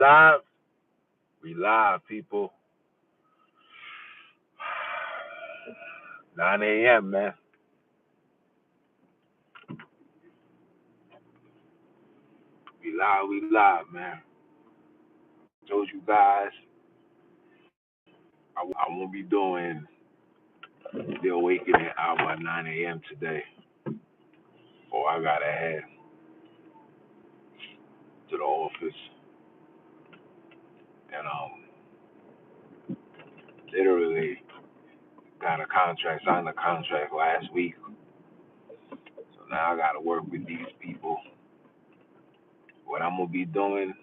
Live? We live, people. 9 a.m., man. We live, man. Told you guys I won't be doing the awakening hour at 9 a.m. today. Or I gotta head to the office and literally signed a contract last week. So now I gotta work with these people. What I'm gonna be doing,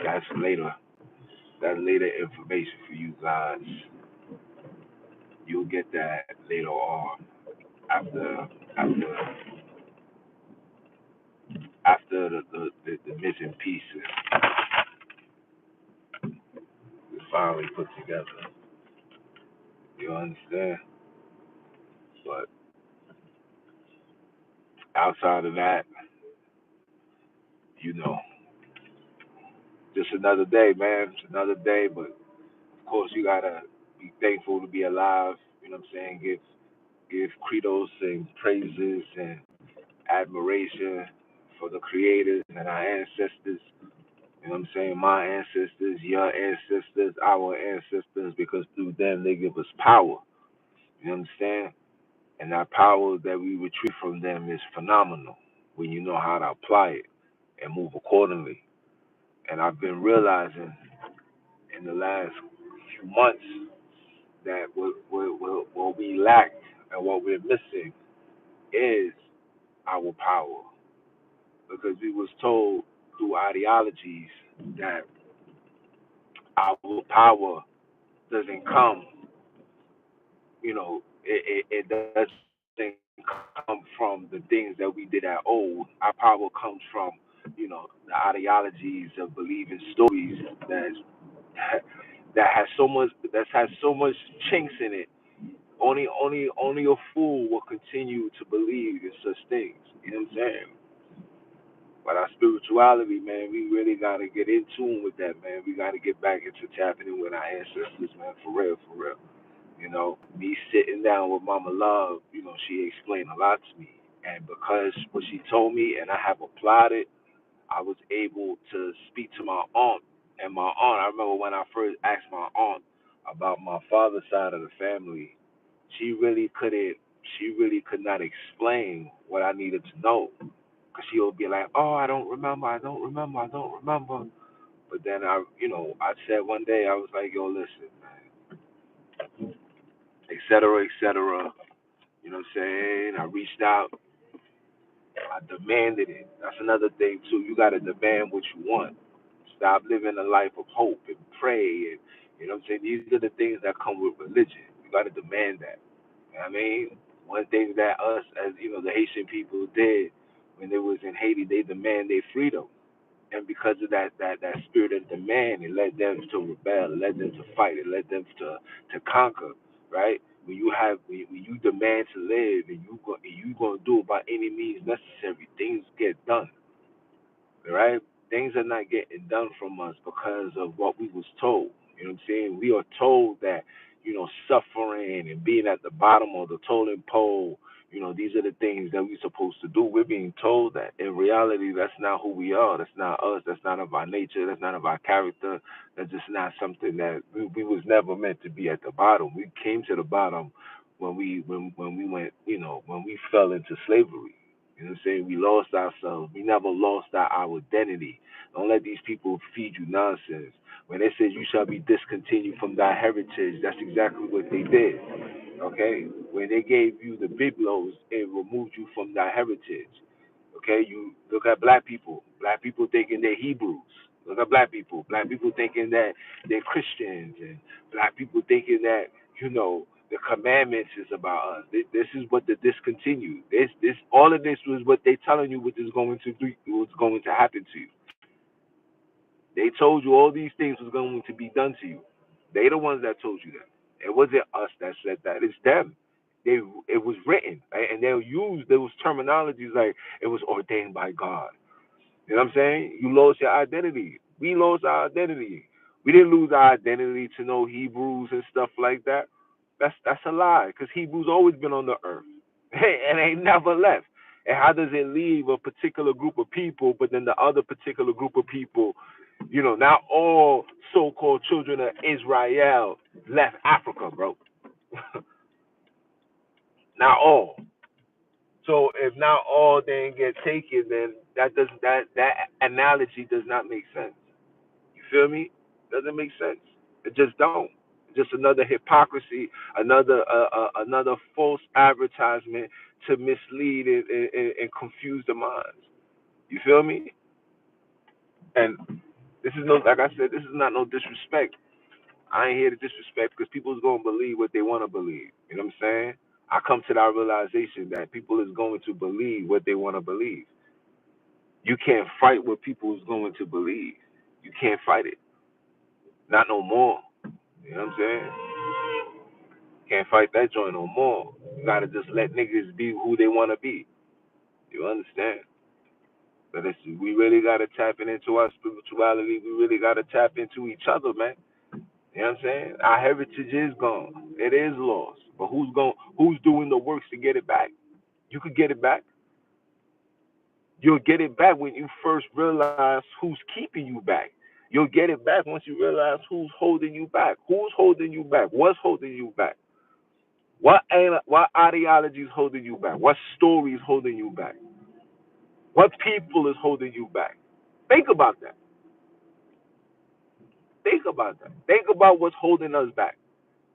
that's later. That's later information for you guys. You'll get that later on after after the missing pieces is finally put together. You understand? But outside of that, you know, just another day, man. It's another day, but of course you gotta be thankful to be alive. You know what I'm saying? Give credos and praises and admiration for the creators and our ancestors. You know what I'm saying? My ancestors, your ancestors, our ancestors, because through them they give us power. You understand? And that power that we retrieve from them is phenomenal when you know how to apply it and move accordingly. And I've been realizing in the last few months that what we lack and what we're missing is our power. Because we was told through ideologies that our power doesn't come, it doesn't come from the things that we did at old. Our power comes from, the ideologies of believing stories that that has so much chinks in it. Only a fool will continue to believe in such things. You know what I'm saying? But our spirituality, man, we really gotta get in tune with that, man. We gotta get back into tapping in with our ancestors, man, for real, for real. Me sitting down with Mama Love, she explained a lot to me. And because what she told me and I have applied it, I was able to speak to my aunt. And my aunt, I remember when I first asked my aunt about my father's side of the family, she really couldn't, she really could not explain what I needed to know. Because she would be like, oh, I don't remember, I don't remember. But then I said one day, I was like, yo, listen, et cetera, et cetera. You know what I'm saying? I reached out, I demanded it. That's another thing too. You gotta demand what you want. Stop living a life of hope and pray and you know what I'm saying? These are the things that come with religion. You gotta demand that. You know what I mean? One thing that us as the Haitian people did when they was in Haiti, they demand their freedom. And because of that spirit of demand, it led them to rebel, it led them to fight, it led them to conquer, right? When you demand to live and you gonna do it by any means necessary, things get done, right? Things are not getting done from us because of what we was told. You know what I'm saying? We are told that, suffering and being at the bottom of the totem pole, these are the things that we're supposed to do. We're being told that. In reality, that's not who we are. That's not us. That's not of our nature. That's not of our character. That's just not something that we was never meant to be at the bottom. We came to the bottom when we went, when we fell into slavery. You know what I'm saying? We lost ourselves. We never lost our identity. Don't let these people feed you nonsense. When they say you shall be discontinued from thy heritage, that's exactly what they did. Okay? When they gave you the big blows, it removed you from thy heritage. Okay? You look at black people. Black people thinking they're Hebrews. Look at black people. Black people thinking that they're Christians, and black people thinking that the commandments is about us. This is what the discontinued. This all of this was what they telling you what is going to do, what's going to happen to you. They told you all these things was going to be done to you. They the ones that told you that. It wasn't us that said that. It's them. It was written, right? And they'll use those terminologies like it was ordained by God. You know what I'm saying? You lost your identity. We lost our identity. We didn't lose our identity to know Hebrews and stuff like that. That's a lie, because Hebrews always been on the earth and ain't never left. And how does it leave a particular group of people, but then the other particular group of people, not all so-called children of Israel left Africa, bro. Not all. So if not all didn't get taken, then that analogy does not make sense. You feel me? Doesn't make sense. It just don't. Just another hypocrisy, another false advertisement to mislead and confuse the minds. You feel me? And this is no, like I said, this is not no disrespect. I ain't here to disrespect, because people's gonna believe what they want to believe. You know what I'm saying? I come to that realization that people is going to believe what they want to believe. You can't fight what people is going to believe. You can't fight it. Not no more. You know what I'm saying? Can't fight that joint no more. You gotta just let niggas be who they wanna be. You understand? But we really gotta tap into our spirituality. We really gotta tap into each other, man. You know what I'm saying? Our heritage is gone. It is lost. But who's doing the works to get it back? You could get it back. You'll get it back when you first realize who's keeping you back. You'll get it back once you realize who's holding you back. Who's holding you back? What's holding you back? What ideology is holding you back? What story is holding you back? What people is holding you back? Think about that. Think about that. Think about what's holding us back.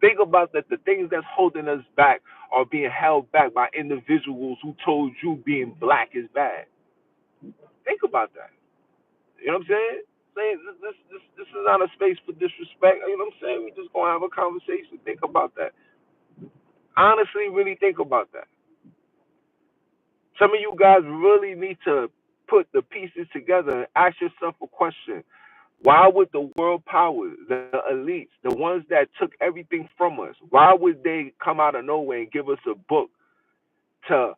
Think about that. The things that's holding us back are being held back by individuals who told you being black is bad. Think about that. You know what I'm saying? Saying this is not a space for disrespect. You know what I'm saying? We just gonna have a conversation. Think about that. Honestly, really think about that. Some of you guys really need to put the pieces together and ask yourself a question. Why would the world powers, the elites, the ones that took everything from us, why would they come out of nowhere and give us a book to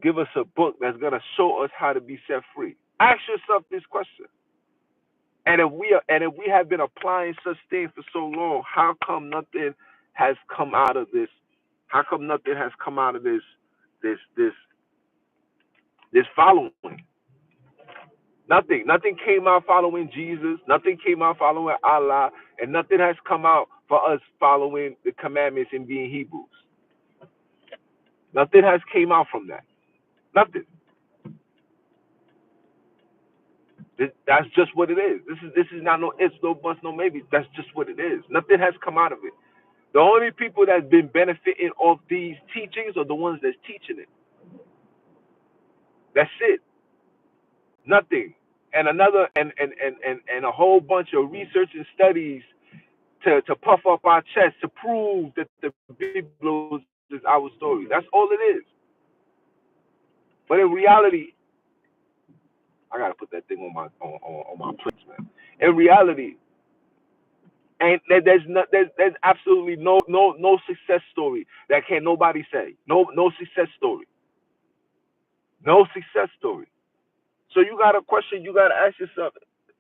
give us a book that's gonna show us how to be set free? Ask yourself this question. And if we have been applying such things for so long, how come nothing has come out of this? How come nothing has come out of this this this following? Nothing. Nothing came out following Jesus. Nothing came out following Allah. And nothing has come out for us following the commandments and being Hebrews. Nothing has came out from that. Nothing. That's just what it is. This is not no ifs, no buts, no maybe. That's just what it is. Nothing has come out of it. The only people that's been benefiting off these teachings are the ones that's teaching it. That's it. Nothing. And another and a whole bunch of research and studies to puff up our chest to prove that the Bible is our story. That's all it is. But in reality, I gotta put that thing on my plates, man. In reality, and there's absolutely no success story that can nobody say. No success story. No success story. So you got a question. You gotta ask yourself,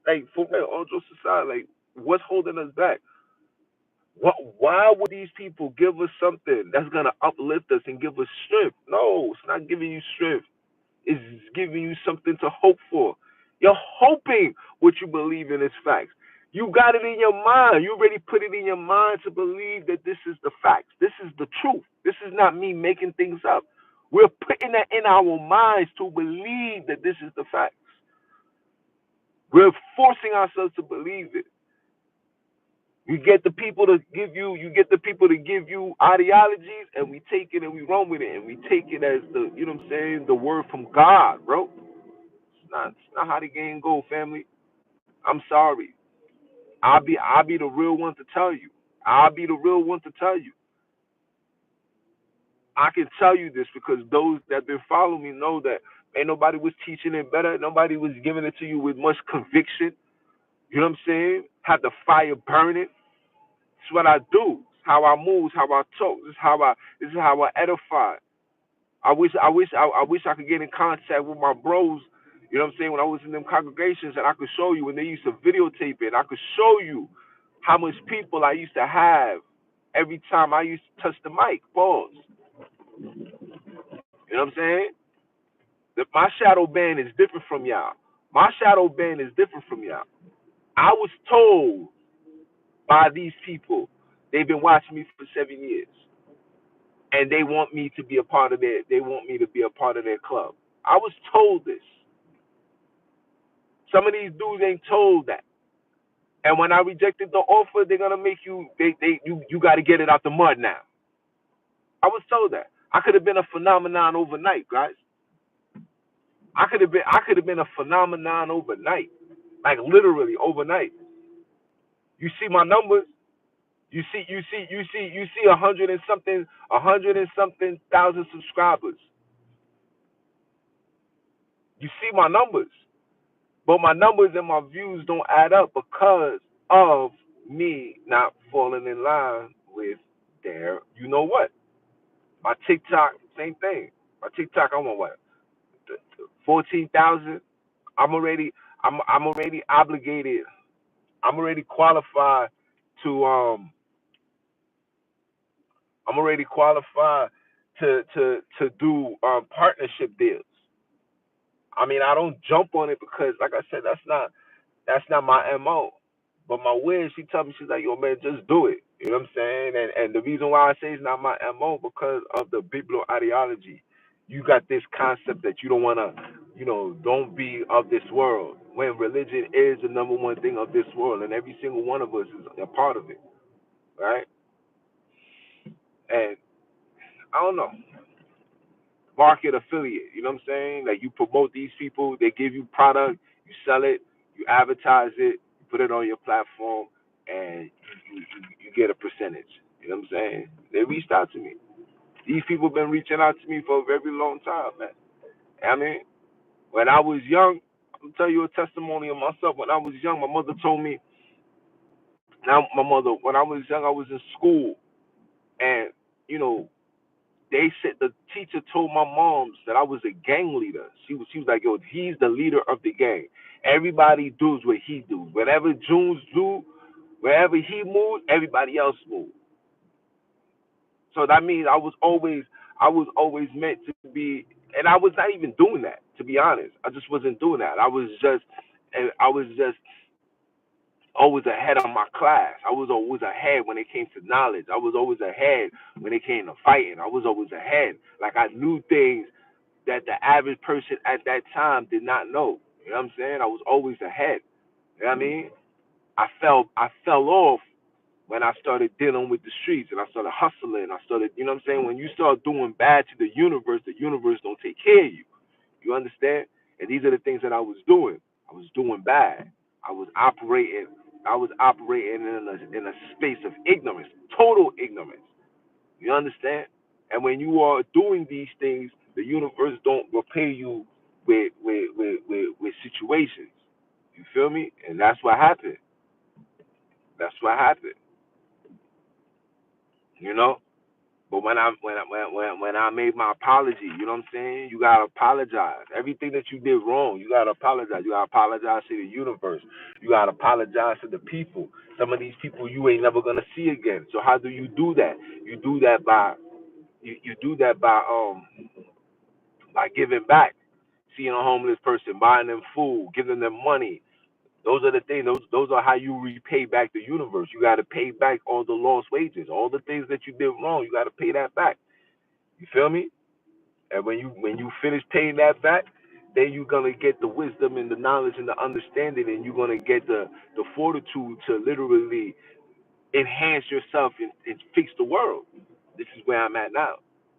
like, for real, on your society, like, what's holding us back? Why would these people give us something that's gonna uplift us and give us strength? No, it's not giving you strength. It's giving you something to hope for. You're hoping what you believe in is facts. You got it in your mind. You already put it in your mind to believe that this is the facts. This is the truth. This is not me making things up. We're putting that in our minds to believe that this is the facts. We're forcing ourselves to believe it. You get the people to give you ideologies, and we take it and we run with it, and we take it as the, you know what I'm saying, the word from God, bro. It's not how the game go, family. I'm sorry. I'll be the real one to tell you. I'll be the real one to tell you. I can tell you this because those that been following me know that ain't nobody was teaching it better. Nobody was giving it to you with much conviction. You know what I'm saying? Had the fire burning. It's what I do. It's how I move. It's how I talk. This is how I edify. I wish I could get in contact with my bros You know what I'm saying? When I was in them congregations, and I could show you when they used to videotape it, I could show you how much people I used to have every time I used to touch the mic. Pause. You know what I'm saying? My shadow band is different from y'all. My shadow band is different from y'all. I was told by these people, they've been watching me for 7 years, and they want me to be a part of they want me to be a part of their club. I was told this. Some of these dudes ain't told that. And when I rejected the offer, they're gonna make you gotta get it out the mud now. I was told that. I could have been a phenomenon overnight, guys. I could have been a phenomenon overnight. Like literally overnight. You see my numbers, you see 100 and something thousand subscribers. You see my numbers. But my numbers and my views don't add up because of me not falling in line with their you know what. My TikTok, same thing. My TikTok, I want what? 14,000. I'm already I'm already obligated. I'm already qualified to I'm already qualified to do partnership deals. I mean, I don't jump on it because, like I said, that's not my mo. But my win, she told me, she's like, yo, man, just do it. You know what I'm saying? And the reason why I say it's not my mo because of the Biblo ideology. You got this concept that you don't want to, don't be of this world. When religion is the number one thing of this world, and every single one of us is a part of it, right? And I don't know. Market affiliate. You know what I'm saying? Like you promote these people, they give you product, you sell it, you advertise it, you put it on your platform, and you get a percentage. You know what I'm saying? They reached out to me. These people been reaching out to me for a very long time, man. I mean, when I was young, I'll tell you a testimony of myself. When I was young, my mother told me. Now, my mother, when I was young, I was in school, and you know, they said the teacher told my moms that I was a gang leader. She was like, yo, he's the leader of the gang. Everybody does what he do. Whatever Junes do, wherever he moves, everybody else moves. So that means I was always meant to be, and I was not even doing that, to be honest. I just wasn't doing that. I was just always ahead of my class. I was always ahead when it came to knowledge. I was always ahead when it came to fighting. I was always ahead. Like I knew things that the average person at that time did not know. You know what I'm saying? I was always ahead. You know what I mean? I fell off when I started dealing with the streets and I started hustling. I started, you know what I'm saying? When you start doing bad to the universe don't take care of you. You understand? And these are the things that I was doing. I was doing bad. I was operating. I was operating in a space of ignorance, total ignorance. You understand? And when you are doing these things, the universe don't repay you with situations. You feel me? And that's what happened. That's what happened. You know. But when I made my apology, you know what I'm saying? You gotta apologize. Everything that you did wrong, you gotta apologize. You gotta apologize to the universe. You gotta apologize to the people. Some of these people you ain't never gonna see again. So how do you do that? You do that by you do that by giving back. Seeing a homeless person, buying them food, giving them money. Those are the things. Those are how you repay back the universe. You got to pay back all the lost wages, all the things that you did wrong. You got to pay that back. You feel me? And when you finish paying that back, then you're gonna get the wisdom and the knowledge and the understanding, and you're gonna get the fortitude to literally enhance yourself and fix the world. This is where I'm at now.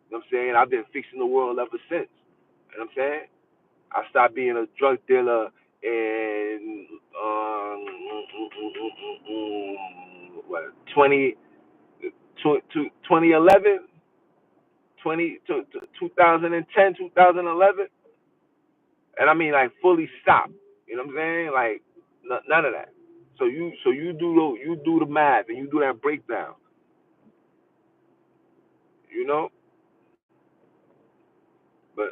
You know what I'm saying? I've been fixing the world ever since. You know what I'm saying? I stopped being a drug dealer in what 2011, 2010, 2011, and I mean like fully stopped. You know what I'm saying? Like none of that. So you do the math and you do that breakdown. You know, but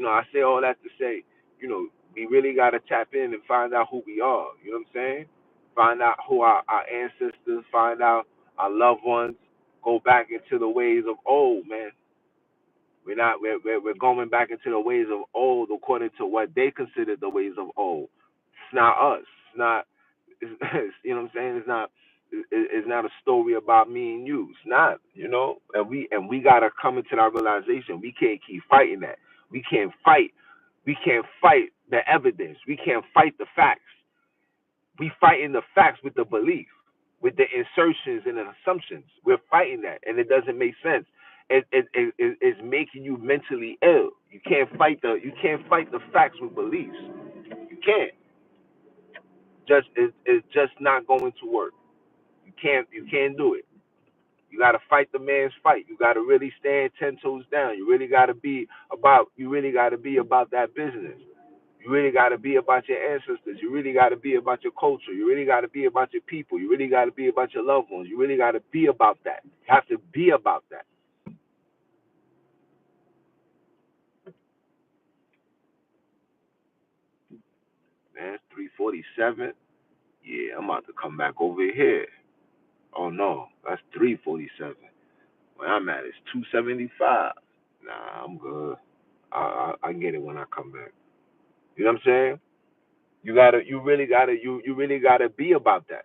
I say all that to say, you know, We really got to tap in and find out who we are. You know what I'm saying? Find out who our ancestors, find out our loved ones, go back into the ways of old, man. We're going back into the ways of old according to what they considered the ways of old. It's not us. It's not. You know what I'm saying? It's not a story about me and you. It's not. You know, and we gotta come into that realization. We can't keep fighting that. We can't fight. We can't fight the evidence. We can't fight the facts. We fighting the facts with the belief, with the insertions and the assumptions. We're fighting that, and it doesn't make sense. It's making you mentally ill. You can't fight the facts with beliefs. You can't. It's just not going to work. You can't do it. You gotta fight the man's fight. You gotta really stand 10 toes down. You really gotta be about that business. You really gotta be about your ancestors. You really gotta be about your culture. You really gotta be about your people. You really gotta be about your loved ones. You really gotta be about that. You have to be about that. Man, it's 3:47. Yeah, I'm about to come back over here. Oh no, that's 3:47. Where I'm at is 2:75. Nah, I'm good. I get it when I come back. You know what I'm saying? You really gotta be about that.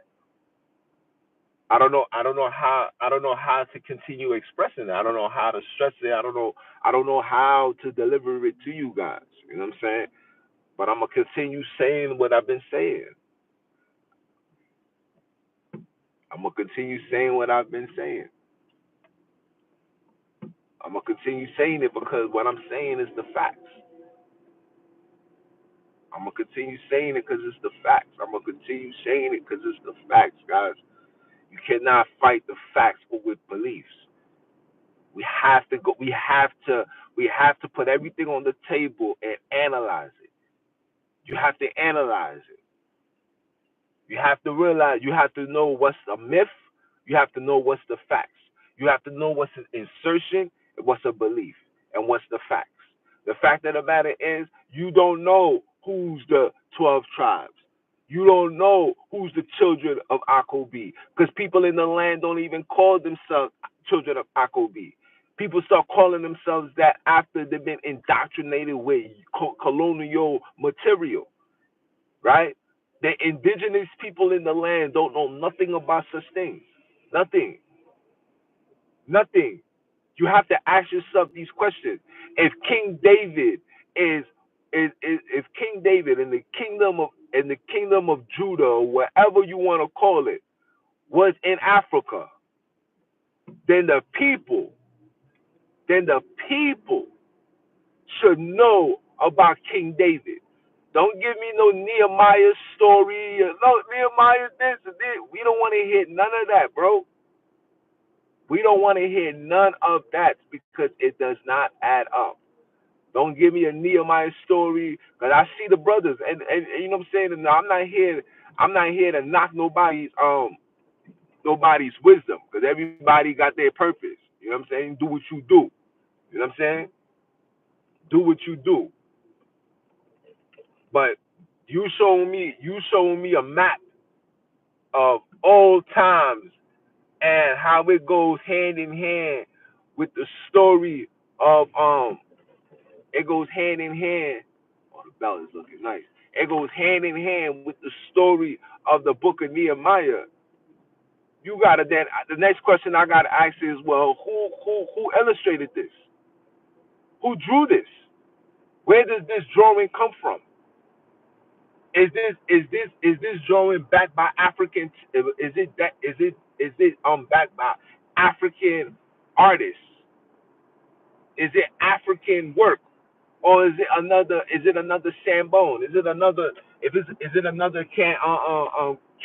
I don't know how to continue expressing it. I don't know how to stress it. I don't know how to deliver it to you guys. You know what I'm saying? But I'm gonna continue saying what I've been saying. I'm gonna continue saying what I've been saying. I'm gonna continue saying it because what I'm saying is the facts. I'm gonna continue saying it because it's the facts. I'm gonna continue saying it because it's the facts, guys. You cannot fight the facts with beliefs. We have to go. We have to put everything on the table and analyze it. You have to analyze it. You have to realize. You have to know what's a myth. You have to know what's the facts. You have to know what's an insertion and what's a belief and what's the facts. The fact of the matter is, you don't know who's the 12 tribes. You don't know who's the children of Akobi because people in the land don't even call themselves children of Akobi. People start calling themselves that after they've been indoctrinated with colonial material, right? The indigenous people in the land don't know nothing about such things. Nothing. Nothing. You have to ask yourself these questions. If King David is if King David in the kingdom of Judah or wherever you want to call it was in Africa, then the people then the people should know about King David. Don't give me no Nehemiah story. No Nehemiah this and this. We don't want to hear none of that, bro. We don't want to hear none of that because it does not add up. Don't give me a Nehemiah story because I see the brothers and you know what I'm saying. And I'm not here to knock nobody's wisdom because everybody got their purpose. You know what I'm saying. Do what you do. You know what I'm saying. Do what you do. But you showing me a map of old times and how it goes hand in hand with the story of it goes hand in hand. Oh, the belt is looking nice. It goes hand in hand with the story of the book of Nehemiah. You gotta then the next question I gotta ask is, well, who illustrated this? Who drew this? Where does this drawing come from? Is this drawing backed by African? Is it backed by African artists? Is it African work, or is it another Sambone? Is it another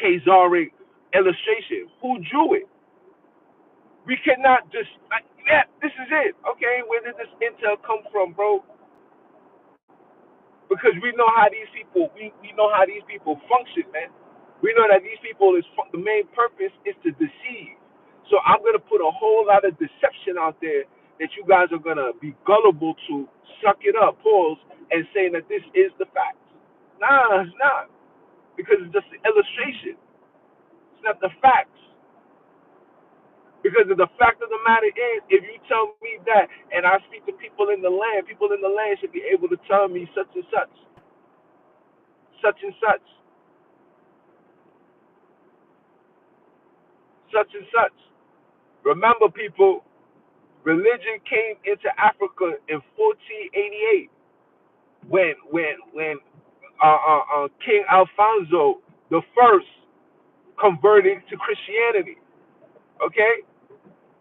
Khazaric illustration? Who drew it? We cannot just yeah, this is it. Okay, where did this intel come from, bro? Because we know how these people function, man. We know that these people the main purpose is to deceive. So I'm gonna put a whole lot of deception out there that you guys are gonna be gullible to suck it up, pause, and saying that this is the fact. Nah, it's not. Because it's just an illustration. It's not the facts. Because the fact of the matter is, if you tell me that and I speak to people in the land should be able to tell me such and such, such and such, such and such. Remember, people, religion came into Africa in 1488 when King Alfonso the First converted to Christianity. Okay,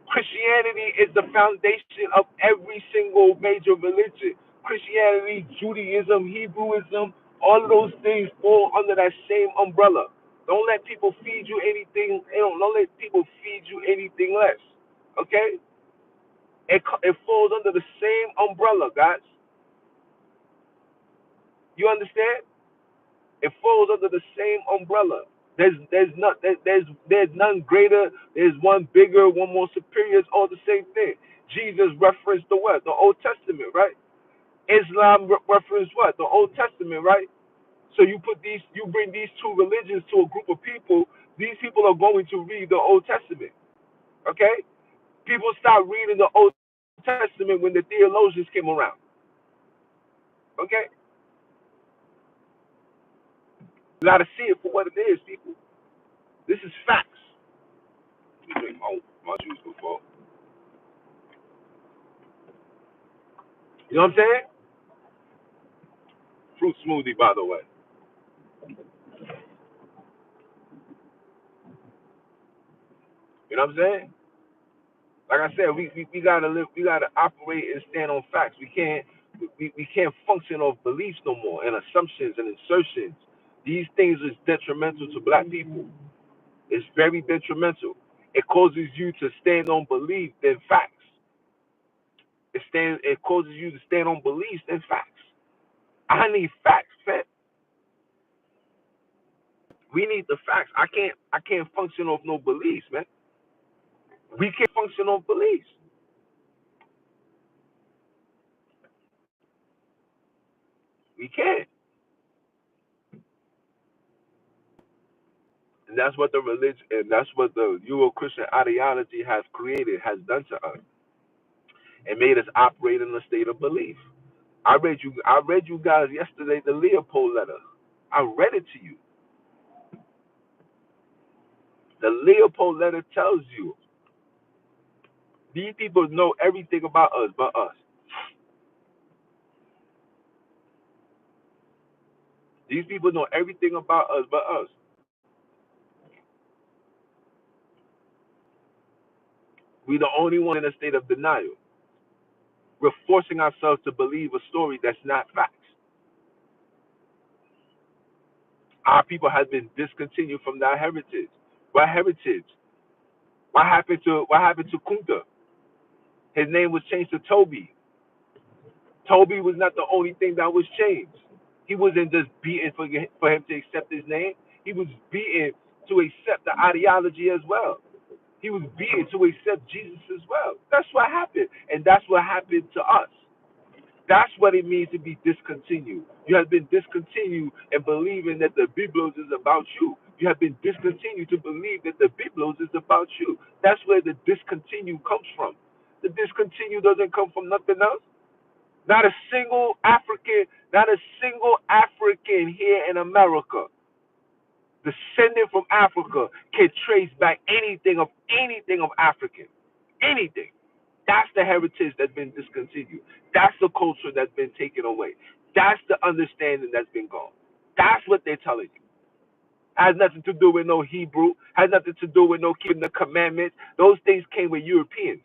Christianity is the foundation of every single major religion. Christianity, Judaism, Hebrewism, all of those things fall under that same umbrella. Don't let people feed you anything. Don't let people feed you anything less. Okay? It falls under the same umbrella, guys. You understand? It falls under the same umbrella. There's none greater. There's one bigger, one more superior. It's all the same thing. Jesus referenced the what? The Old Testament, right? Islam referenced what? The Old Testament, right? So you bring these two religions to a group of people. These people are going to read the Old Testament. Okay? People stopped reading the Old Testament when the theologians came around. Okay? You got to see it for what it is, people. This is facts. Let me drink my juice before. You know what I'm saying? Fruit smoothie, by the way. You know what I'm saying? Like I said, we gotta live, we gotta operate and stand on facts. We can't function off beliefs no more and assumptions and insertions. These things is detrimental to black people. It's very detrimental. It causes you to stand on belief than facts. It causes you to stand on beliefs than facts. I need facts, fam. We need the facts. I can't function off no beliefs, man. We can't function off beliefs. We can't. And that's what the religion and that's what the Euro-Christian ideology has created, has done to us, and made us operate in a state of belief. I read you guys yesterday the Leopold letter. I read it to you. The Leopold letter tells you these people know everything about us but us. These people know everything about us but us. We the only one in a state of denial. We're forcing ourselves to believe a story that's not facts. Our people have been discontinued from their heritage. What heritage? What happened to Kunta? His name was changed to Toby. Toby was not the only thing that was changed. He wasn't just beaten for him to accept his name. He was beaten to accept the ideology as well. He was beaten to accept Jesus as well. That's what happened. And that's what happened to us. That's what it means to be discontinued. You have been discontinued in believing that the Biblos is about you. You have been discontinued to believe that the Biblos is about you. That's where the discontinue comes from. The discontinue doesn't come from nothing else. Not a single African, not a single African here in America, descendant from Africa, can trace back anything of African. Anything. That's the heritage that's been discontinued. That's the culture that's been taken away. That's the understanding that's been gone. That's what they're telling you. Has nothing to do with no Hebrew. Has nothing to do with no keeping the commandments. Those things came with Europeans.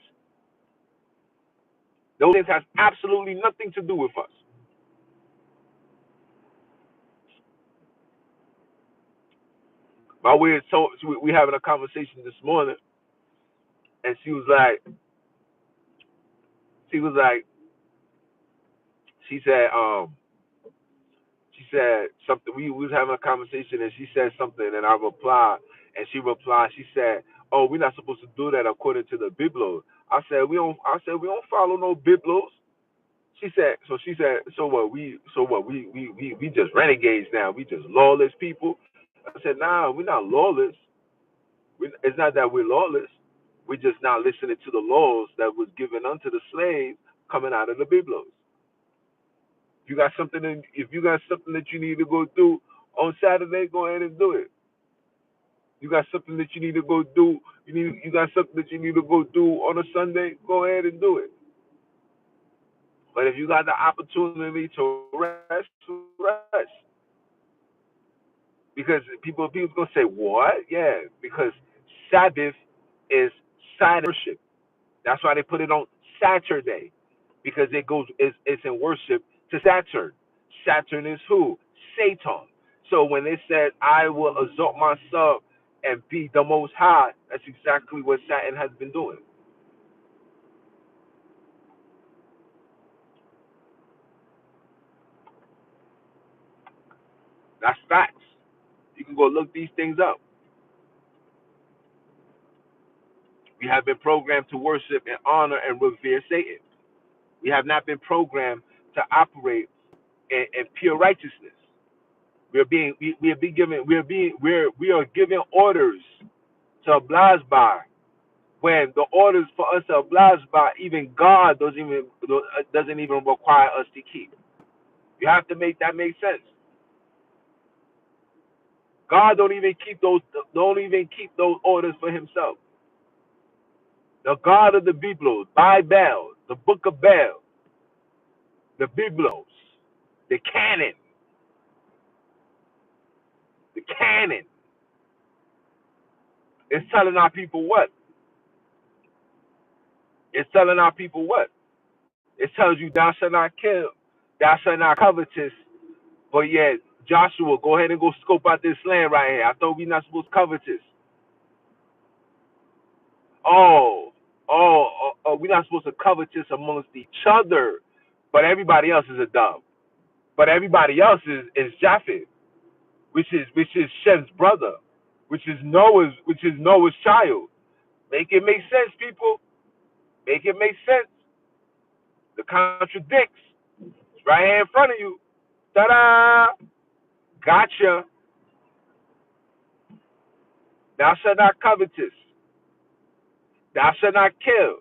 Those things has absolutely nothing to do with us. My weird so we having a conversation this morning, and she was like, she said, she said something. We was having a conversation, and she said something, and I replied, and she replied. She said, "Oh, we're not supposed to do that according to the Biblos." I said, "We don't." I said, "We don't follow no Biblos." So what? We just renegades now. We just lawless people. I said, nah, we're not lawless. It's not that we're lawless. We're just not listening to the laws that was given unto the slave coming out of the Biblos. If you got something that you need to go do on Saturday, go ahead and do it. You got something that you need to go do. You got something that you need to go do on a Sunday, go ahead and do it. But if you got the opportunity to rest, rest. Because people gonna say what? Yeah, because Sabbath is Saturday worship. That's why they put it on Saturday, because it's in worship to Saturn. Saturn is who? Satan. So when they said, "I will exalt myself and be the Most High," that's exactly what Satan has been doing. That's facts. You can go look these things up. We have been programmed to worship and honor and revere Satan. We have not been programmed to operate in pure righteousness. We are given orders to oblige by, when the orders for us to oblige by, even God doesn't even require us to keep. You have to make that make sense. God don't even keep those orders for himself. The God of the Biblos, Bible, the Book of Bel, the Biblos, the canon is telling our people what? It's telling our people what? It tells you, thou shalt not kill, thou shalt not covetous. But yet, Joshua, go ahead and go scope out this land right here. I thought we not supposed to covetous. We're not supposed to covetous amongst each other. But everybody else is a dove. But everybody else is Japheth, which is Shem's brother, which is Noah's child. Make it make sense, people. Make it make sense. The contradicts. It's right here in front of you. Ta-da! Gotcha. Thou shalt not covetous. Thou shalt not kill.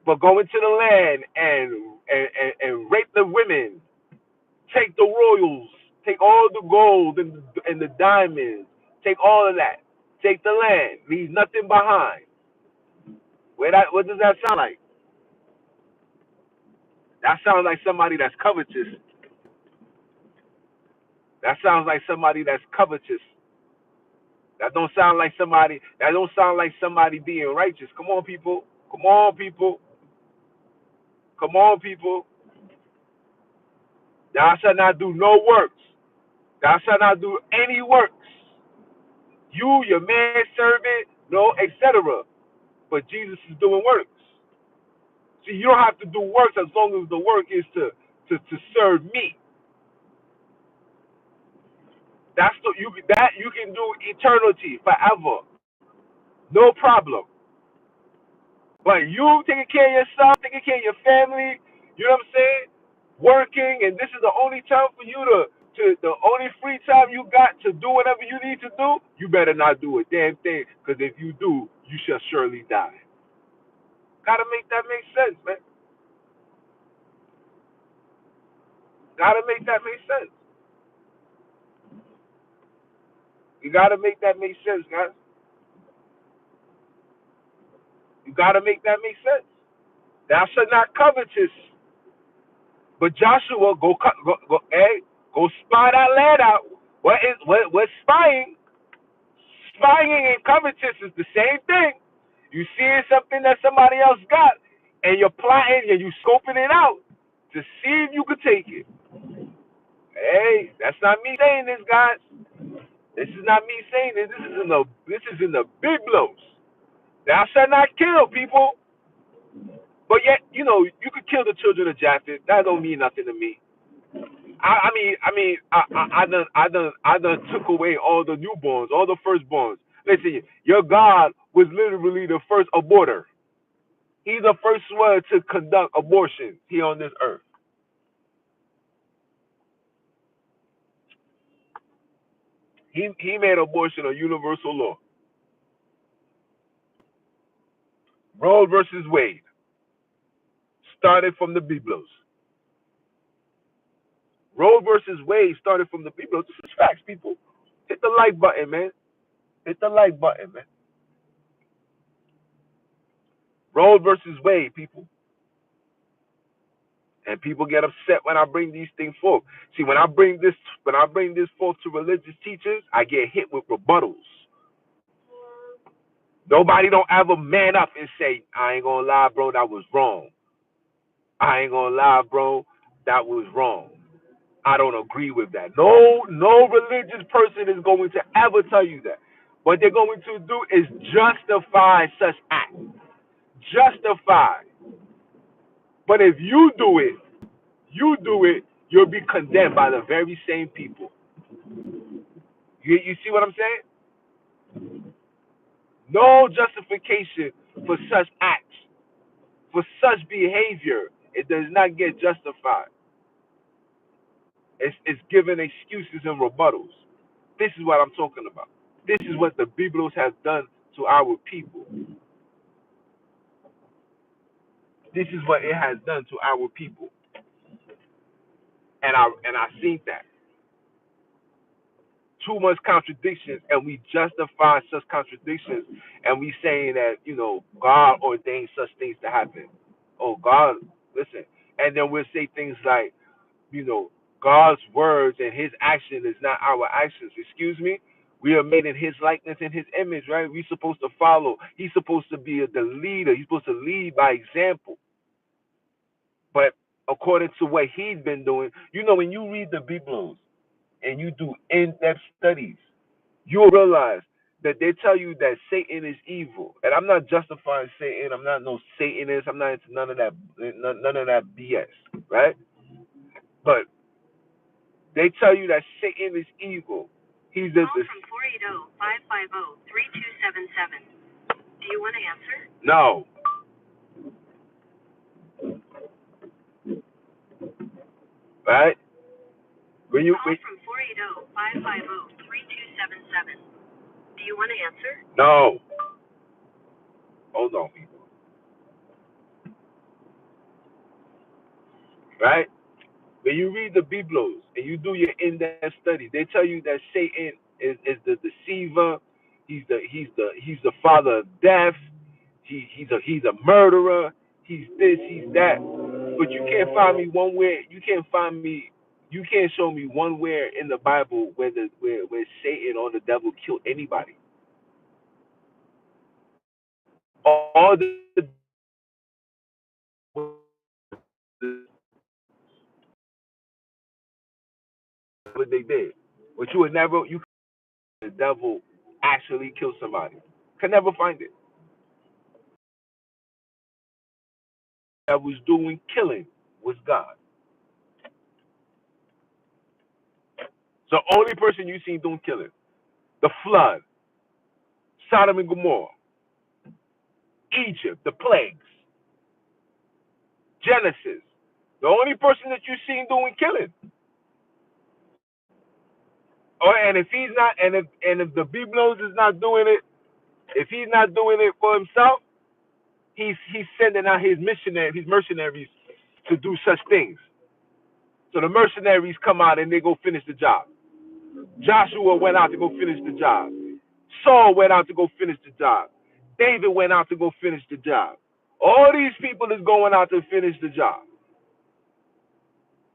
But go into the land and rape the women. Take the royals. Take all the gold and the diamonds. Take all of that. Take the land. Leave nothing behind. What does that sound like? That sounds like somebody that's covetous. That sounds like somebody that's covetous. That don't sound like somebody being righteous. Come on, people. Come on, people. Come on, people. Thou shalt not do no works. Thou shalt not do any works. You, your man servant, no, etc. But Jesus is doing works. See, you don't have to do works as long as the work is to serve me. You can do eternity forever, no problem. But you taking care of yourself, taking care of your family, you know what I'm saying? Working, and this is the only time for you to the only free time you got to do whatever you need to do. You better not do a damn thing, because if you do, you shall surely die. Gotta make that make sense, man. Gotta make that make sense. You gotta make that make sense, guys. You gotta make that make sense. Thou shalt not covetous. But Joshua, go spy that land out. What's spying? Spying and covetous is the same thing. You seeing something that somebody else got, and you're plotting and you scoping it out to see if you could take it. Hey, that's not me saying this, guys. This is not me saying this. This is in the Biblos. Thou shalt not kill, people. But yet, you could kill the children of Japheth. That don't mean nothing to me. I done took away all the newborns, all the firstborns. Listen, your God was literally the first aborter. He's the first one to conduct abortions here on this earth. He made abortion a universal law. Roe versus Wade started from the Biblos. Roe versus Wade started from the Biblos. This is facts, people. Hit the like button, man. Hit the like button, man. Roe versus Wade, people. And people get upset when I bring these things forth. See, when I bring this forth to religious teachers, I get hit with rebuttals. Nobody don't ever man up and say, I ain't gonna lie, bro, that was wrong. I ain't gonna lie, bro, that was wrong. I don't agree with that. No religious person is going to ever tell you that. What they're going to do is justify such acts. Justify. But if you do it, you'll be condemned by the very same people. You see what I'm saying? No justification for such acts, for such behavior. It does not get justified. It's given excuses and rebuttals. This is what I'm talking about. This is what the Biblos have done to our people. This is what it has done to our people. And I seen that. Too much contradictions, and we justify such contradictions, and we saying that, God ordained such things to happen. Oh, God, listen. And then we'll say things like, God's words and his action is not our actions. Excuse me? We are made in his likeness and his image, right? We're supposed to follow. He's supposed to be the leader. He's supposed to lead by example. But according to what he's been doing, when you read the Biblos and you do in-depth studies, you'll realize that they tell you that Satan is evil. And I'm not justifying Satan. I'm not no Satanist. I'm not into none of that BS, right? But they tell you that Satan is evil. He's the from 480-550-3277. Do you want to answer? No. Right? When you from 480-550-3277. Do you want to answer? No. Hold on, people. Right? When you read the Biblos and you do your in-depth study, they tell you that Satan is the deceiver. He's the father of death. He's a murderer. He's this. He's that. But you can't find me one where you can't find me. You can't show me one where in the Bible where where Satan or the devil killed anybody. All what they did, but the devil actually killed somebody. Can never find it. That was doing killing was God. The only person you seen doing killing. The flood, Sodom and Gomorrah, Egypt, the plagues, Genesis. The only person that you seen doing killing. Oh, and if he's not, and if the Biblos is not doing it, if he's not doing it for himself, he's sending out his mercenaries to do such things. So the mercenaries come out and they go finish the job. Joshua went out to go finish the job. Saul went out to go finish the job. David went out to go finish the job. All these people is going out to finish the job.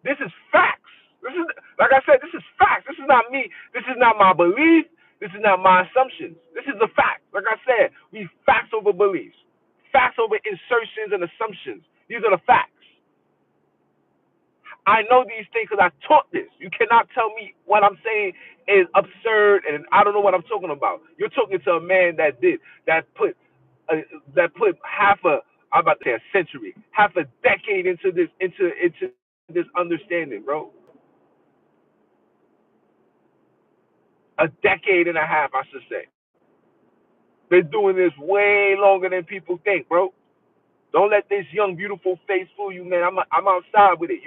This is facts. This is, like I said, this is facts. This is not me. This is not my belief. This is not my assumptions. This is the fact. Like I said, we facts over beliefs, facts over insertions and assumptions. These are the facts. I know these things because I taught this. You cannot tell me what I'm saying is absurd and I don't know what I'm talking about. You're talking to a man uh, that put half a I'm about to say a century, half a decade into this understanding, bro. A decade and a half, I should say. Been doing this way longer than people think, bro. Don't let this young, beautiful face fool you, man. I'm outside with it.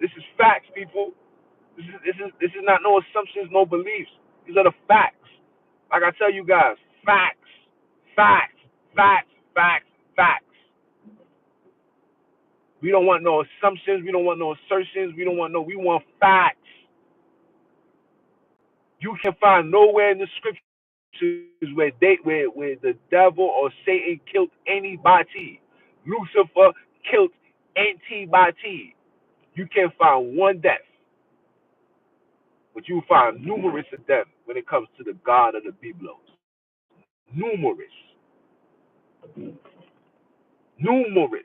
This is facts, people. This is not no assumptions, no beliefs. These are the facts. Like I tell you guys, facts, facts, facts, facts, facts. We don't want no assumptions. We don't want no assertions. We want facts. You can find nowhere in the scriptures where the devil or Satan killed anybody. Lucifer killed anybody. You can't find one death, but you find numerous of them when it comes to the God of the Biblos. Numerous. Numerous.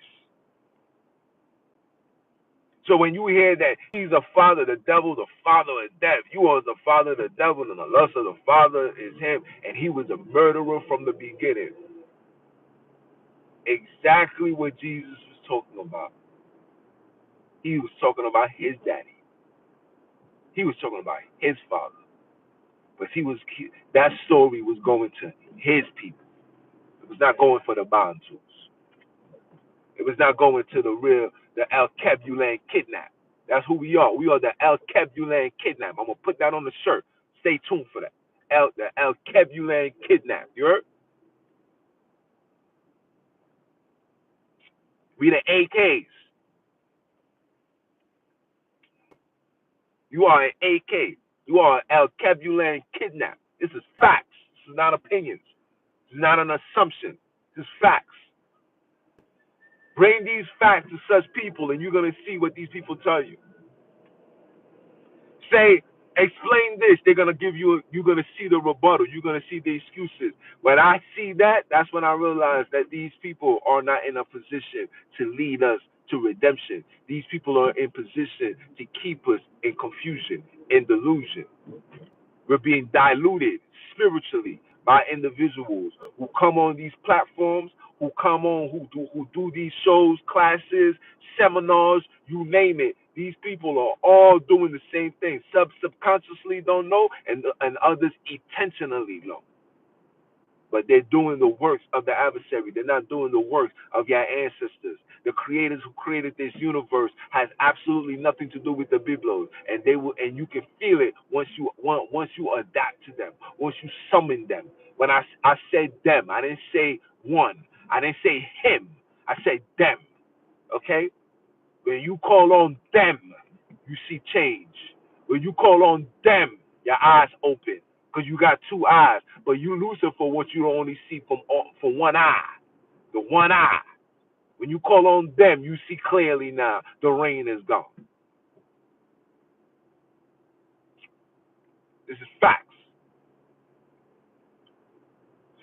So when you hear that he's a father, the devil, the father of death, you are the father of the devil, and the lust of the father is him, and he was a murderer from the beginning. Exactly what Jesus was talking about. He was talking about his daddy. He was talking about his father. But that story was going to his people. It was not going for the Bantus. It was not going to the El Kebulan kidnap. That's who we are. We are the El Kebulan kidnap. I'm gonna put that on the shirt. Stay tuned for that. The El Kebulan kidnap. You heard? We the AKs. You are an AK. You are an El Kebulan kidnap. This is facts. This is not opinions. This is not an assumption. This is facts. Bring these facts to such people, and you're gonna see what these people tell you. Say, explain this. You're gonna see the rebuttal. You're gonna see the excuses. When I see that, that's when I realize that these people are not in a position to lead us to redemption. These people are in position to keep us in confusion, in delusion. We're being diluted spiritually by individuals who come on these platforms, who do these shows, classes, seminars, you name it. These people are all doing the same thing. Subconsciously don't know, and others intentionally know. But they're doing the works of the adversary. They're not doing the works of your ancestors. The creators who created this universe has absolutely nothing to do with the Biblos, and you can feel it once you adapt to them, once you summon them. When I said them, I didn't say one, I didn't say him, I said them. Okay, when you call on them, you see change. When you call on them, your eyes open because you got two eyes. But you Lucifer, what you only see from one eye, the one eye. When you call on them, you see clearly now. The rain is gone. This is facts.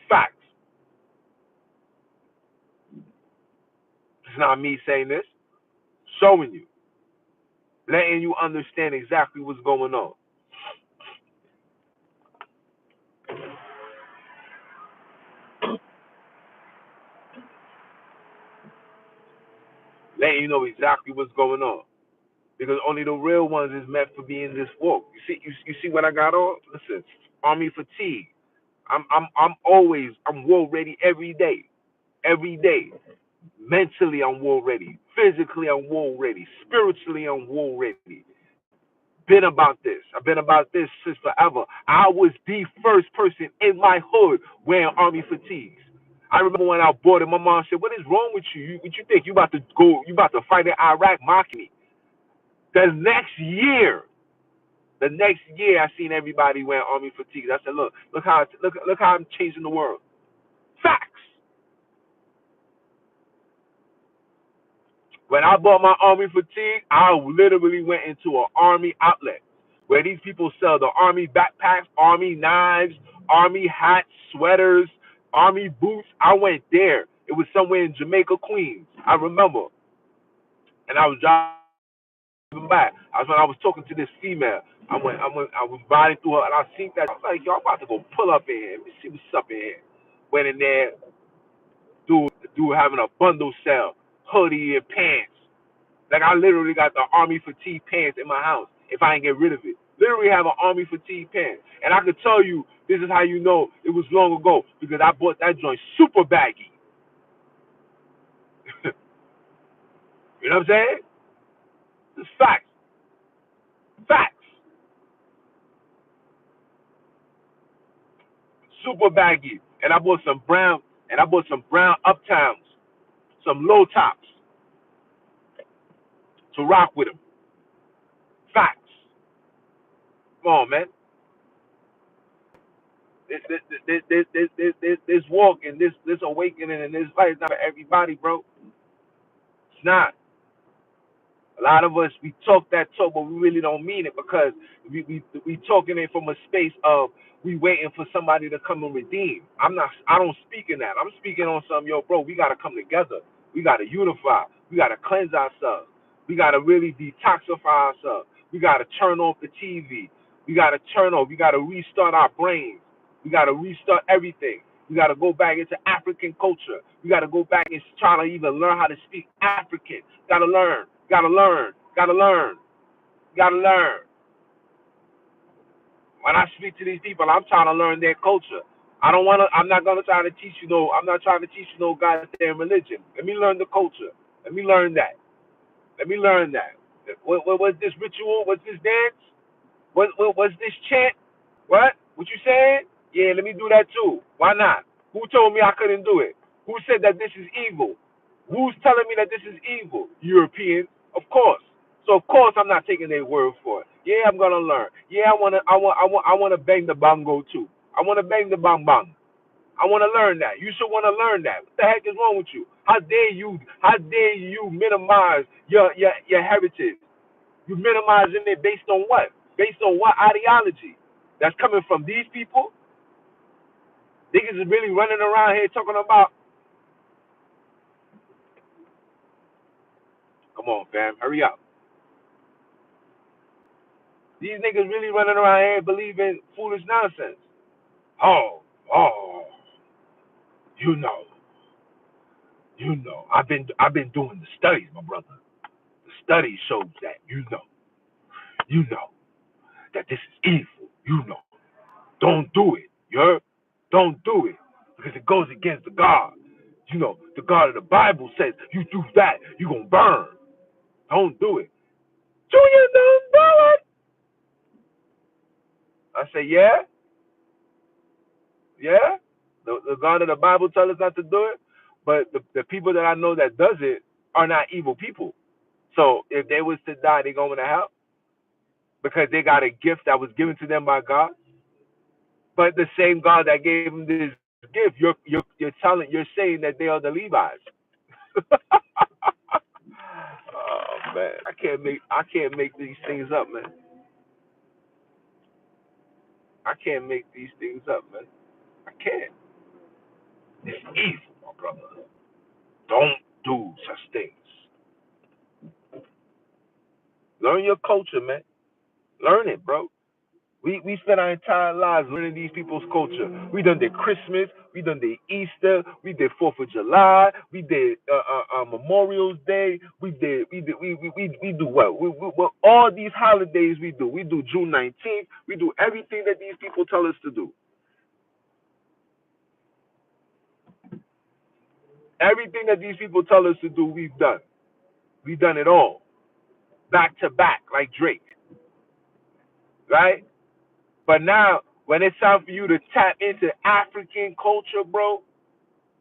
Facts. It's not me saying this. Showing you, letting you understand exactly what's going on. Letting you know exactly what's going on. Because only the real ones is meant for being this walk. You see what I got on? Listen, army fatigue. I'm war ready every day. Every day. Mentally I'm war ready. Physically I'm war ready. Spiritually I'm war ready. Been about this. I've been about this since forever. I was the first person in my hood wearing army fatigues. I remember when I bought it, my mom said, "What is wrong with you? What you think? You about to go? You about to fight in Iraq? Mocking me." The next year, I seen everybody wearing army fatigues. I said, look how I'm changing the world. Facts. When I bought my army fatigue, I literally went into an army outlet where these people sell the army backpacks, army knives, army hats, sweaters, army boots. I went there. It was somewhere in Jamaica, Queens. I remember, and I was driving by. I was talking to this female. I was riding through her, and I seen that. I was like, yo, I'm about to go pull up in here. Let me see what's up in here. Went in there, dude having a bundle sale, hoodie and pants. Like I literally got the army fatigue pants in my house if I ain't get rid of it. Literally have an army fatigue pants. And I could tell you, this is how you know it was long ago, because I bought that joint super baggy. You know what I'm saying? It's facts. Facts. Super baggy. And I bought some brown, uptowns, some low tops to rock with them. Facts. Come on, man. This walk and this awakening and this fight is not for everybody, bro. It's not. A lot of us, we talk that talk, but we really don't mean it, because we talking it from a space of we waiting for somebody to come and redeem. I don't speak in that. I'm speaking on some, yo, bro, we gotta come together. We gotta unify. We gotta cleanse ourselves. We gotta really detoxify ourselves. We gotta turn off the TV. We gotta turn off. We gotta restart our brains. We gotta restart everything. We gotta go back into African culture. We gotta go back and try to even learn how to speak African. Gotta learn. Gotta learn. Gotta learn. Gotta learn. When I speak to these people, I'm trying to learn their culture. I'm not gonna try to teach you I'm not trying to teach you no goddamn religion. Let me learn the culture. Let me learn that. Let me learn that. What's this ritual? What's this dance? What's this chant? What? What you saying? Yeah, let me do that too. Why not? Who told me I couldn't do it? Who said that this is evil? Who's telling me that this is evil? Europeans, of course. So of course I'm not taking their word for it. Yeah, I'm gonna learn. Yeah, I wanna bang the bongo too. I wanna bang the bang bang. I wanna learn that. You should wanna learn that. What the heck is wrong with you? How dare you? How dare you minimize your heritage? You minimizing it based on what? Based on what ideology? That's coming from these people? Niggas is really running around here talking about. Come on, fam, hurry up. These niggas really running around here believing foolish nonsense. Oh, oh, you know, I've been doing the studies, my brother. The study shows that you know that this is evil. You know, don't do it. You heard? Don't do it because it goes against the God. You know, the God of the Bible says you do that, you gonna burn. Don't do it. Junior, don't do it. I say, yeah, yeah. The God of the Bible tells us not to do it, but the people that I know that does it are not evil people. So if they was to die, they going to hell because they got a gift that was given to them by God. But the same God that gave them this gift, you're saying that they are the Levites. Oh man, I can't make these things up, man. I can't make these things up, man. I can't. It's evil, my brother. Don't do such things. Learn your culture, man. Learn it, bro. We spent our entire lives learning these people's culture. We done their Christmas, we done their Easter, we did 4th of July, we did Memorial Day, we do what? What all these holidays we do. We do June 19th. We do everything that these people tell us to do. Everything that these people tell us to do, we've done. We've done it all, back to back, like Drake, right? But now, when it's time for you to tap into African culture, bro,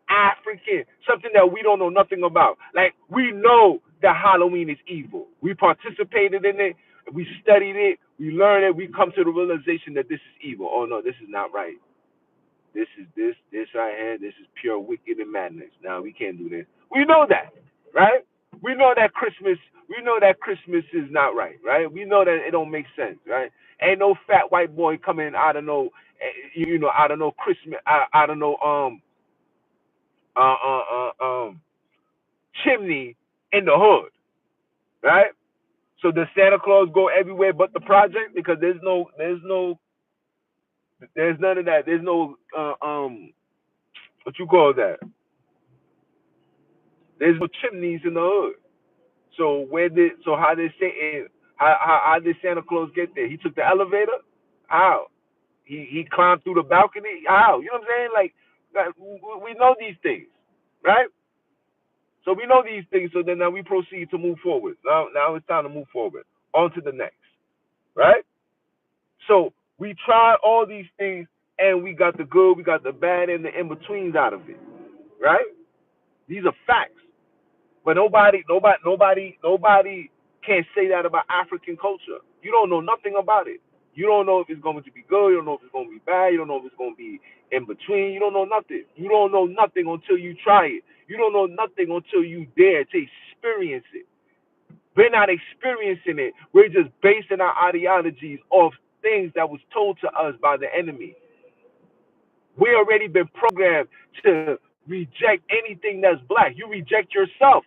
African, something that we don't know nothing about. Like, we know that Halloween is evil. We participated in it, we studied it, we learned it, we come to the realization that this is evil. Oh no, this is not right. This right here, this is pure wicked and madness. Now we can't do this. We know that, right? We know that Christmas is not right, right? We know that it don't make sense, right? Ain't no fat white boy coming out of no, out of no Christmas, out of no uh, uh, uh, um, chimney in the hood, right? So does Santa Claus go everywhere but the project? Because there's none of that. There's no what you call that? There's no chimneys in the hood. So how did How did Santa Claus get there? He took the elevator? How? He climbed through the balcony? How? You know what I'm saying? Like we know these things, right? So we know these things. So then now we proceed to move forward. Now it's time to move forward. On to the next, right? So we tried all these things, and we got the good, we got the bad, and the in betweens out of it, right? These are facts. But nobody can say that about African culture. You don't know nothing about it. You don't know if it's going to be good. You don't know if it's going to be bad. You don't know if it's going to be in between. You don't know nothing. You don't know nothing until you try it. You don't know nothing until you dare to experience it. We're not experiencing it. We're just basing our ideologies off things that was told to us by the enemy. We already been programmed to reject anything that's black. You reject yourself.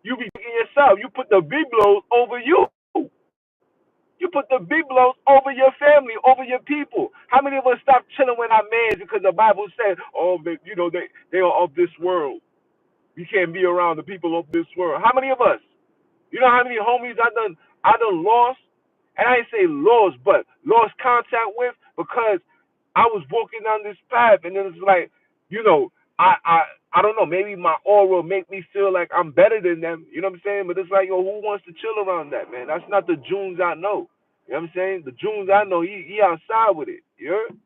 You reject yourself. You put the Biblos over you. You put the Biblos over your family, over your people. How many of us stop chilling with our mans because the Bible said, oh, they are of this world. You can't be around the people of this world. How many of us? You know how many homies I done lost? And I didn't say lost, but lost contact with because I was walking down this path and it was like, you know, I don't know, maybe my aura make me feel like I'm better than them. You know what I'm saying? But it's like, yo, who wants to chill around that, man? That's not the Junes I know. You know what I'm saying? The Junes I know, he outside with it. You heard?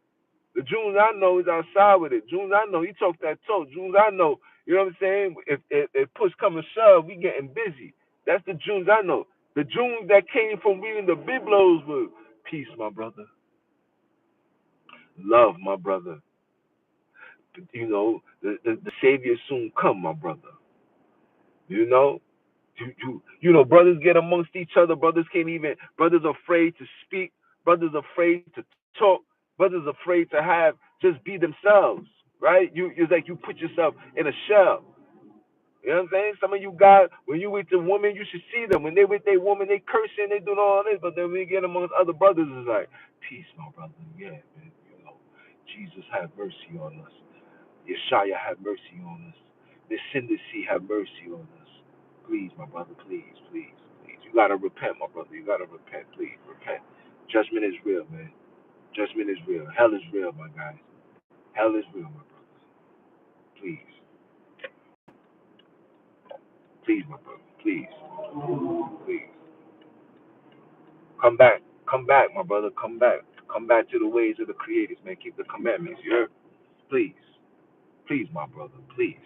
The Junes I know is outside with it. Junes I know he talk that talk. Junes I know, you know what I'm saying? If push come to shove, we getting busy. That's the Junes I know. The Junes that came from reading the Biblos were peace, my brother. Love, my brother. You know, the Savior soon come, my brother. You know, you know, brothers get amongst each other. Brothers can't even. Brothers afraid to speak. Brothers afraid to talk. Brothers afraid to have just be themselves. Right? It's like you put yourself in a shell. You know what I'm saying? Some of you guys, when you with the woman, you should see them. When they with their woman, they cursing, they doing all this. But then when you get amongst other brothers, it's like, peace, my brother. Yeah, man. You know, Jesus have mercy on us. Yeshaya have mercy on us. The Sea have mercy on us. Please, my brother, please, please, please. You gotta repent, my brother. You gotta repent, please, repent. Judgment is real, man. Judgment is real. Hell is real, my guys. Hell is real, my brother. Please, please, my brother. Please, please. Come back, my brother. Come back. Come back to the ways of the creators, man. Keep the commandments. You heard? Please, please, my brother. Please.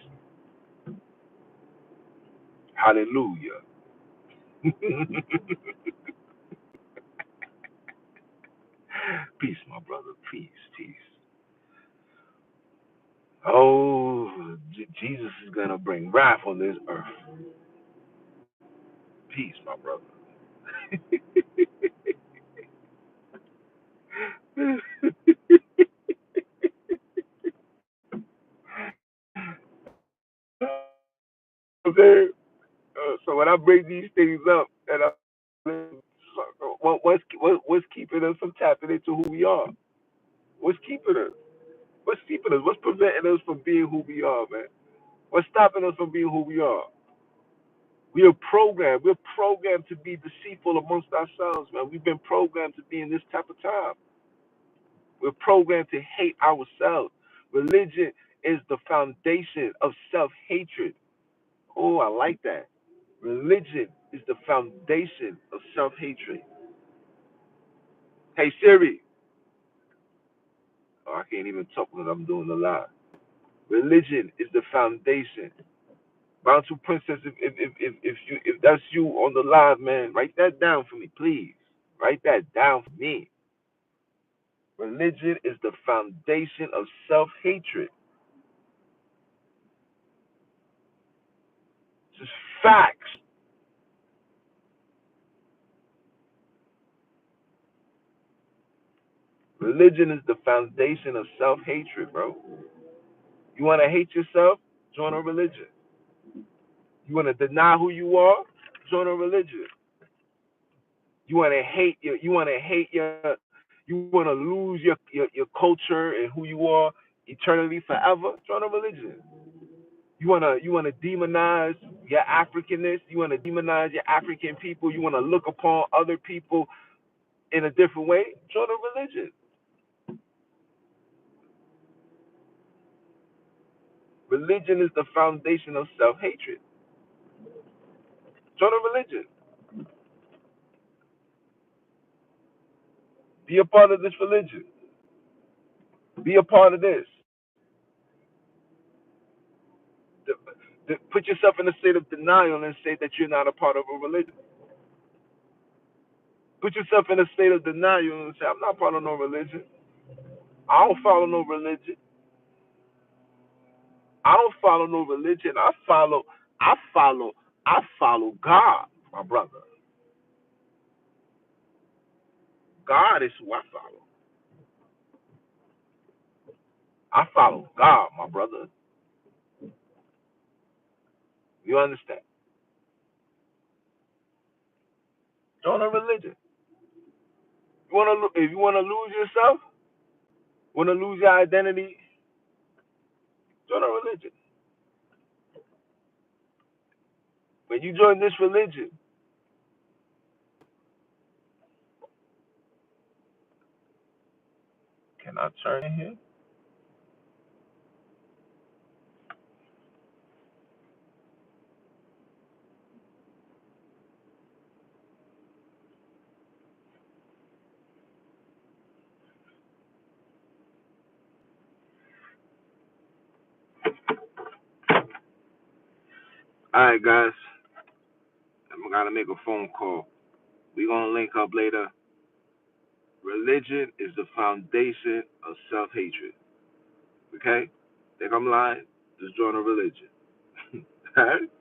Hallelujah. Peace, my brother. Peace, peace. Oh, Jesus is gonna bring wrath on this earth. Peace, my brother. Okay. So when I bring these things up, and what's keeping us from tapping into who we are? What's keeping us? What's keeping us? What's preventing us from being who we are, man? What's stopping us from being who we are? We are programmed. We're programmed to be deceitful amongst ourselves, man. We've been programmed to be in this type of time. We're programmed to hate ourselves. Religion is the foundation of self-hatred. Oh, I like that. Religion is the foundation of self-hatred. Hey Siri. Oh, I can't even talk when I'm doing the live. Religion is the foundation. Bounty Princess, if that's you on the live, man, write that down for me, please. Write that down for me. Religion is the foundation of self-hatred. Just facts. Religion is the foundation of self-hatred, bro. You want to hate yourself? Join a religion. You want to deny who you are? Join a religion. You want to hate your. You want to hate your. You want to lose your culture and who you are eternally forever? Join a religion. You wanna demonize your Africanness. You wanna demonize your African people. You wanna look upon other people in a different way. Join a religion. Religion is the foundation of self-hatred. Join a religion. Be a part of this religion. Be a part of this. Put yourself in a state of denial and say that you're not a part of a religion. Put yourself in a state of denial and say, I'm not part of no religion. I don't follow no religion. I don't follow no religion. I follow, I follow God, my brother. God is who I follow. I follow God, my brother. You understand? Join a religion. If you wanna lose yourself, wanna lose your identity, join a religion. When you join this religion, can I turn in here? All right, guys. I'm gonna make a phone call. We gonna link up later. Religion is the foundation of self-hatred. Okay? Think I'm lying? Just join a religion. All right?